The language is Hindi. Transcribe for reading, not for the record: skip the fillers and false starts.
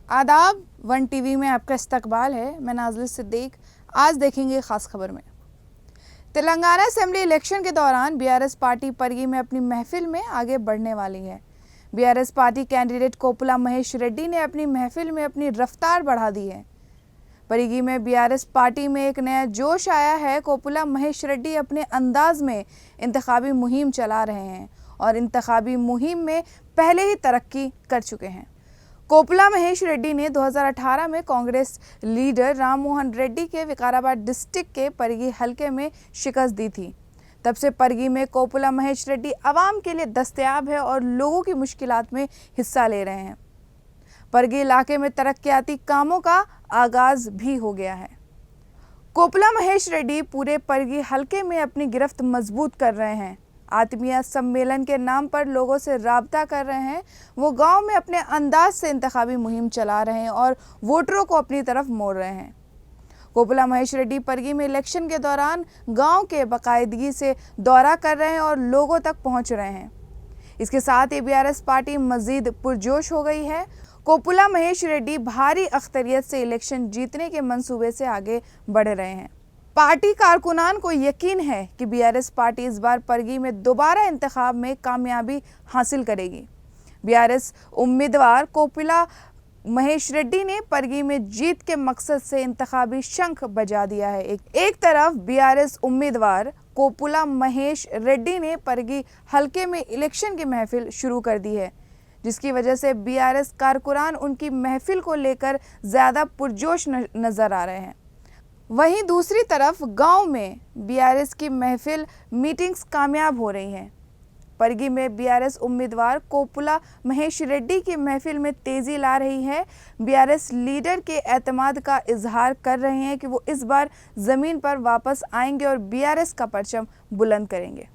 आदाब। वन टीवी में आपका इस्तकबाल है। मैं नाज़िल सिद्दीक। आज देखेंगे ख़ास खबर में तेलंगाना असेंबली इलेक्शन के दौरान बीआरएस पार्टी परगी में अपनी महफिल में आगे बढ़ने वाली है। बीआरएस पार्टी कैंडिडेट कोपुला महेश रेड्डी ने अपनी महफिल में अपनी रफ्तार बढ़ा दी है। परगी में बीआरएस पार्टी में एक नया जोश आया है। कोपुला महेश रेड्डी अपने अंदाज में इंतखाबी मुहिम चला रहे हैं और इंतखाबी मुहिम में पहले ही तरक्की कर चुके हैं। कोपुला महेश रेड्डी ने 2018 में कांग्रेस लीडर राम मोहन रेड्डी के विकाराबाद डिस्ट्रिक्ट के परगी हलके में शिकस्त दी थी। तब से परगी में कोपुला महेश रेड्डी आवाम के लिए दस्तयाब है और लोगों की मुश्किलात में हिस्सा ले रहे हैं। परगी इलाके में तरक्याती कामों का आगाज भी हो गया है। कोपुला महेश रेड्डी पूरे परगी हलके में अपनी गिरफ्त मजबूत कर रहे हैं। आत्मीय सम्मेलन के नाम पर लोगों से राब्ता कर रहे हैं। वो गांव में अपने अंदाज से इंतखाबी मुहिम चला रहे हैं और वोटरों को अपनी तरफ मोड़ रहे हैं। कोपुला महेश रेड्डी परगी में इलेक्शन के दौरान गांव के बाकायदगी से दौरा कर रहे हैं और लोगों तक पहुंच रहे हैं। इसके साथ ही बीआरएस पार्टी मजीद पुरजोश हो गई है। कोपुला महेश रेड्डी भारी अख्तरियत से इलेक्शन जीतने के मंसूबे से आगे बढ़ रहे हैं। पार्टी कारकुनान को यकीन है कि बीआरएस पार्टी इस बार परगी में दोबारा इंतखाब में कामयाबी हासिल करेगी। बीआरएस उम्मीदवार कोपुला महेश रेड्डी ने परगी में जीत के मकसद से इंतखाबी शंख बजा दिया है। एक तरफ बीआरएस उम्मीदवार कोपुला महेश रेड्डी ने परगी हलके में इलेक्शन की महफिल शुरू कर दी है, जिसकी वजह से बीआरएस कारकुनान उनकी महफिल को लेकर ज़्यादा पुरजोश नज़र आ रहे हैं। वहीं दूसरी तरफ गांव में बीआरएस की महफिल मीटिंग्स कामयाब हो रही हैं। परगी में बीआरएस उम्मीदवार कोपुला महेश रेड्डी की महफिल में तेज़ी ला रही है। बीआरएस लीडर के एतमाद का इजहार कर रहे हैं कि वो इस बार ज़मीन पर वापस आएंगे और बीआरएस का परचम बुलंद करेंगे।